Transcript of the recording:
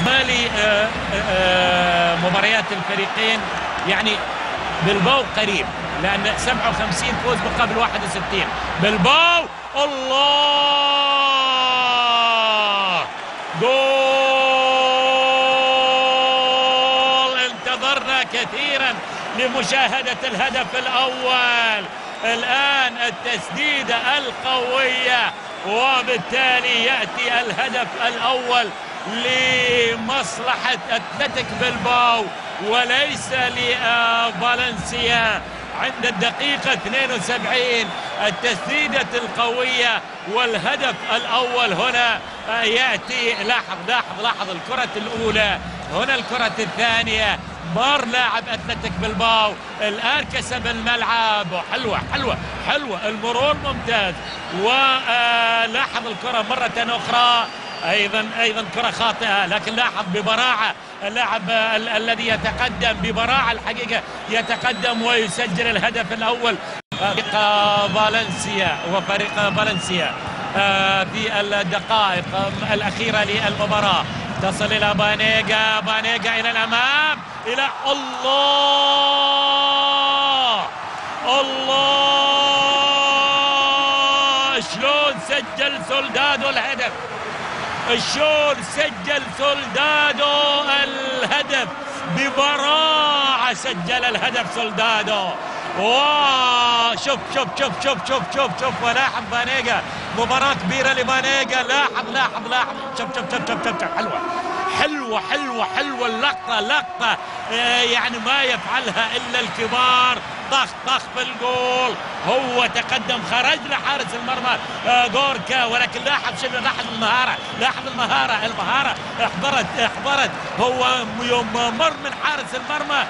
مالي مباريات الفريقين يعني بلباو قريب، لأن 57 فوز مقابل 61. بلباو الله جول! انتظرنا كثيرا لمشاهدة الهدف الأول. الآن التسديدة القوية، وبالتالي يأتي الهدف الأول لمصلحة أتلتيك بلباو وليس لفالنسيا. عند الدقيقة 72 التسديدة القوية والهدف الأول هنا يأتي. لاحظ الكرة الأولى، هنا الكرة الثانية. مار لاعب أتلتيك بلباو، الآن كسب الملعب. حلوة المرور ممتاز. ولاحظ الكرة مرة أخرى، أيضا كرة خاطئة، لكن لاحظ ببراعة اللاعب الذي يتقدم ببراعة الحقيقة، يتقدم ويسجل الهدف الأول. فريق فالنسيا في الدقائق الأخيرة للمباراة تصل إلى بانيجا إلى الأمام، إلى الله شلون سجل سولدادو الهدف! شلون سجل سولدادو الهدف ببراعة! سجل الهدف سولدادو. شوف ولاحظ بانيجا، مباراة كبيرة لبانيجا. لاحظ شوف حلوة اللقطة يعني ما يفعلها إلا الكبار. طخ بالجول، هو تقدم، خرج لحارس المرمى غوركا، ولكن لاحظ المهارة احضرت. هو يوم مر من حارس المرمى